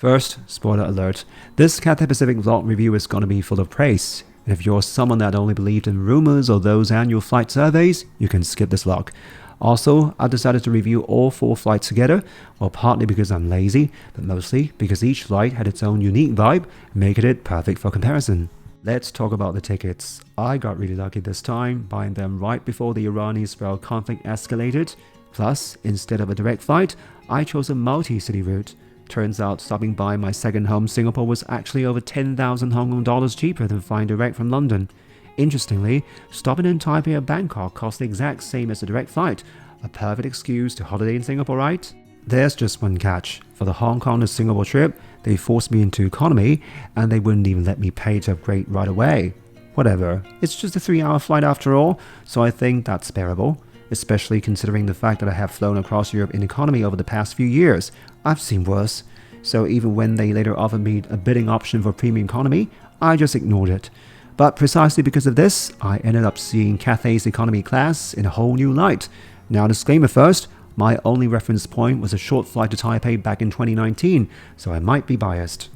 First, spoiler alert, this Cathay Pacific vlog review is gonna be full of praise. And if you're someone that only believed in rumors or those annual flight surveys, you can skip this vlog. Also, I decided to review all 4 flights together, well partly because I'm lazy, but mostly because each flight had its own unique vibe, making it perfect for comparison. Let's talk about the tickets. I got really lucky this time, buying them right before the Iran-Israel conflict escalated. Plus, instead of a direct flight, I chose a multi-city route. Turns out stopping by my second home Singapore was actually over 10,000 Hong Kong dollars cheaper than flying direct from London. Interestingly, stopping in Taipei or Bangkok cost the exact same as a direct flight. A perfect excuse to holiday in Singapore, right? There's just one catch. For the Hong Kong to Singapore trip, they forced me into economy and they wouldn't even let me pay to upgrade right away. Whatever, it's just a 3-hour flight after all, so I think that's bearable. Especially considering the fact that I have flown across Europe in economy over the past few years. I've seen worse. So even when they later offered me a bidding option for premium economy, I just ignored it. But precisely because of this, I ended up seeing Cathay's economy class in a whole new light. Now disclaimer first, my only reference point was a short flight to Taipei back in 2019, so I might be biased.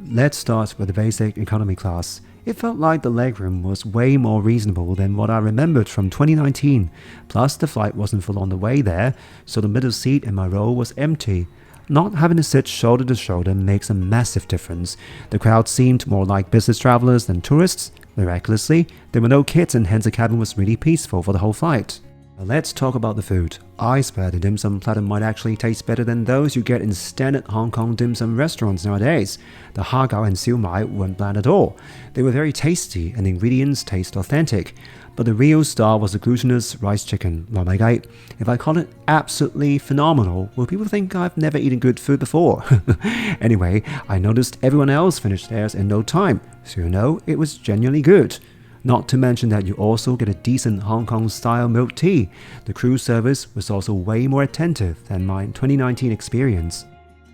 Let's start with the basic economy class. It felt like the legroom was way more reasonable than what I remembered from 2019. Plus, the flight wasn't full on the way there, so the middle seat in my row was empty. Not having to sit shoulder to shoulder makes a massive difference. The crowd seemed more like business travelers than tourists. Miraculously, there were no kids and hence the cabin was really peaceful for the whole flight. Now let's talk about the food. I swear the dim sum platter might actually taste better than those you get in standard Hong Kong dim sum restaurants nowadays. The har gow and siu mai weren't bland at all. They were very tasty and the ingredients taste authentic. But the real star was the glutinous rice chicken. Oh my god, if I call it absolutely phenomenal, will people think I've never eaten good food before? Anyway, I noticed everyone else finished theirs in no time, so you know it was genuinely good. Not to mention that you also get a decent Hong Kong style milk tea. The cruise service was also way more attentive than my 2019 experience.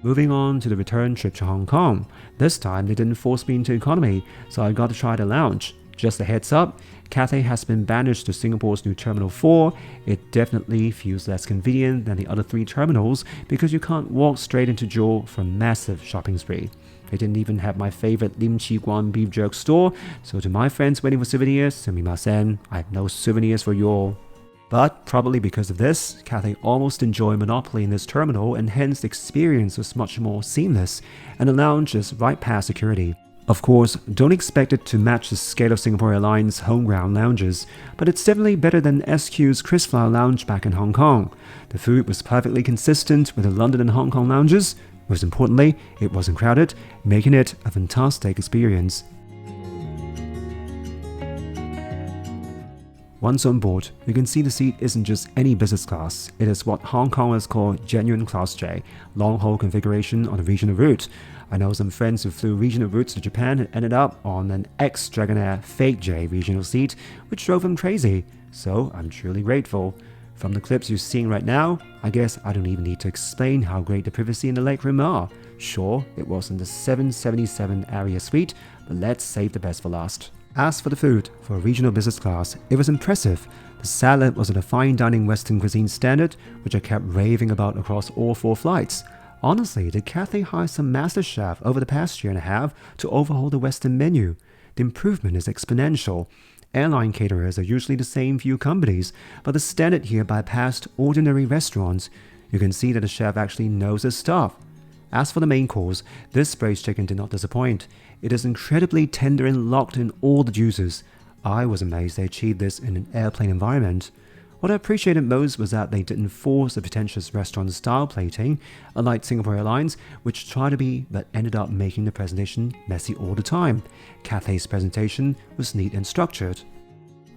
Moving on to the return trip to Hong Kong. This time they didn't force me into economy, so I got to try the lounge. Just a heads up, Cathay has been banished to Singapore's new Terminal 4. It definitely feels less convenient than the other 3 terminals because you can't walk straight into Jewel for a massive shopping spree. They didn't even have my favorite Lim Chi Guan beef jerk store, so to my friends waiting for souvenirs, sumimasen, I have no souvenirs for you all. But probably because of this, Cathay almost enjoyed monopoly in this terminal and hence the experience was much more seamless, and the lounge is right past security. Of course, don't expect it to match the scale of Singapore Airlines' homegrown lounges, but it's definitely better than SQ's KrisFlyer lounge back in Hong Kong. The food was perfectly consistent with the London and Hong Kong lounges. Most importantly, it wasn't crowded, making it a fantastic experience. Once on board, you can see the seat isn't just any business class, it is what Hong Kongers call genuine Class J, long-haul configuration on a regional route. I know some friends who flew regional routes to Japan and ended up on an ex-Dragonair fake J regional seat, which drove them crazy, so I'm truly grateful. From the clips you're seeing right now, I guess I don't even need to explain how great the privacy and the legroom are. Sure, it wasn't the 777 Aria suite, but let's save the best for last. As for the food, for a regional business class, it was impressive. The salad was at a fine dining Western cuisine standard, which I kept raving about across all 4 flights. Honestly, did Cathay hire some master chef over the past year and a half to overhaul the Western menu? The improvement is exponential. Airline caterers are usually the same few companies, but the standard here bypassed ordinary restaurants. You can see that the chef actually knows his stuff. As for the main course, this braised chicken did not disappoint. It is incredibly tender and locked in all the juices. I was amazed they achieved this in an airplane environment. What I appreciated most was that they didn't force a pretentious restaurant-style plating, unlike Singapore Airlines, which tried to be but ended up making the presentation messy all the time. Cathay's presentation was neat and structured.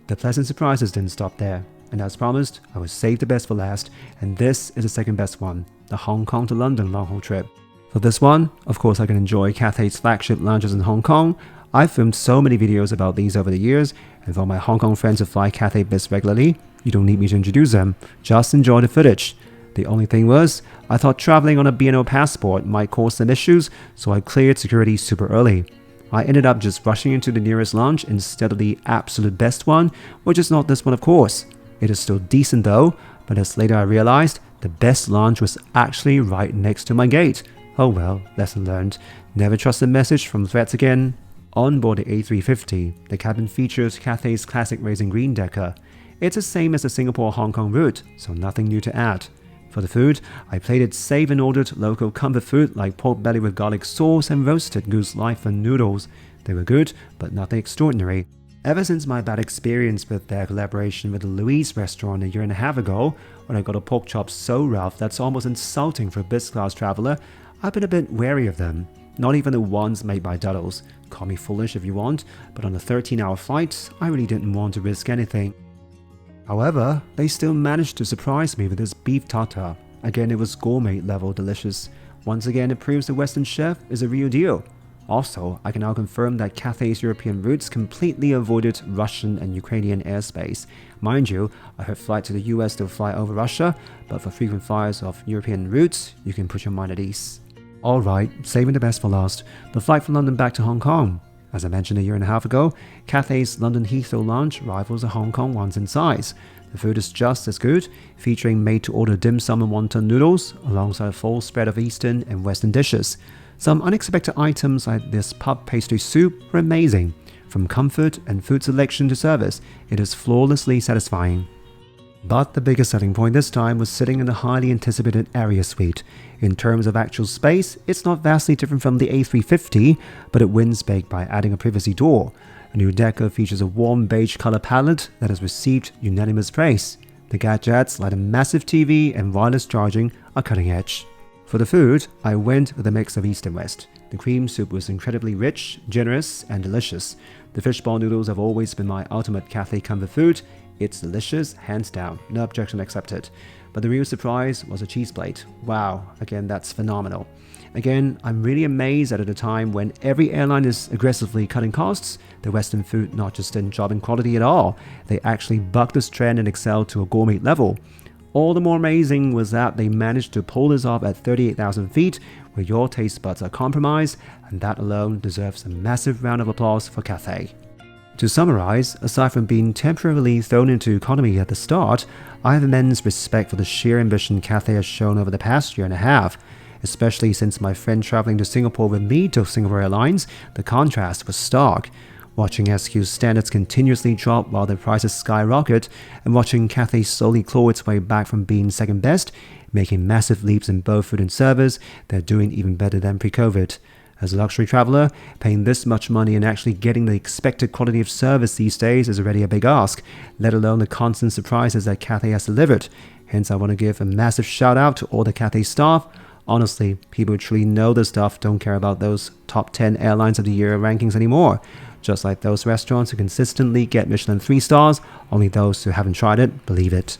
The pleasant surprises didn't stop there, and as promised, I would save the best for last, and this is the second best one, the Hong Kong to London long-haul trip. For this one, of course I can enjoy Cathay's flagship lounges in Hong Kong. I've filmed so many videos about these over the years, and for my Hong Kong friends who fly Cathay Biz regularly, you don't need me to introduce them, just enjoy the footage. The only thing was, I thought traveling on a B&O passport might cause some issues, so I cleared security super early. I ended up just rushing into the nearest lounge instead of the absolute best one, which is not this one of course. It is still decent though, but as later I realized, the best lounge was actually right next to my gate. Oh well, lesson learned. Never trust a message from threats again. Onboard the A350, the cabin features Cathay's classic racing green decker. It's the same as the Singapore-Hong Kong route, so nothing new to add. For the food, I played it safe and ordered local comfort food like pork belly with garlic sauce and roasted goose life and noodles. They were good, but nothing extraordinary. Ever since my bad experience with their collaboration with the Louise restaurant a year and a half ago, when I got a pork chop so rough that's almost insulting for a business class traveler, I've been a bit wary of them. Not even the ones made by Duddles. Call me foolish if you want, but on a 13-hour flight, I really didn't want to risk anything. However, they still managed to surprise me with this beef tartare. Again, it was gourmet level delicious. Once again, it proves the Western chef is a real deal. Also, I can now confirm that Cathay's European routes completely avoided Russian and Ukrainian airspace. Mind you, I heard flights to the US still fly over Russia, but for frequent flyers of European routes, you can put your mind at ease. Alright, saving the best for last, the flight from London back to Hong Kong. As I mentioned a year and a half ago, Cathay's London Heathrow Lounge rivals the Hong Kong ones in size. The food is just as good, featuring made-to-order dim sum and wonton noodles, alongside a full spread of Eastern and Western dishes. Some unexpected items like this puff pastry soup were amazing. From comfort and food selection to service, it is flawlessly satisfying. But the biggest selling point this time was sitting in the highly anticipated Aria suite. In terms of actual space, it's not vastly different from the A350, but it wins big by adding a privacy door. A new decor features a warm beige color palette that has received unanimous praise. The gadgets like a massive TV and wireless charging are cutting edge. For the food, I went with a mix of East and West. The cream soup was incredibly rich, generous, and delicious. The fishball noodles have always been my ultimate Cathay comfort food. It's delicious, hands down, no objection accepted. But the real surprise was a cheese plate. Wow, again, that's phenomenal. Again, I'm really amazed that at a time when every airline is aggressively cutting costs, the Western food not just didn't drop in quality at all, they actually bucked this trend and excelled to a gourmet level. All the more amazing was that they managed to pull this off at 38,000 feet, where your taste buds are compromised, and that alone deserves a massive round of applause for Cathay. To summarize, aside from being temporarily thrown into economy at the start, I have immense respect for the sheer ambition Cathay has shown over the past year and a half. Especially since my friend traveling to Singapore with me took Singapore Airlines, the contrast was stark. Watching SQ's standards continuously drop while their prices skyrocket, and watching Cathay slowly claw its way back from being second best, making massive leaps in both food and service, they're doing even better than pre-COVID. As a luxury traveler, paying this much money and actually getting the expected quality of service these days is already a big ask, let alone the constant surprises that Cathay has delivered. Hence, I want to give a massive shout out to all the Cathay staff. Honestly, people who truly know this stuff don't care about those top 10 airlines of the year rankings anymore. Just like those restaurants who consistently get Michelin 3 stars, only those who haven't tried it believe it.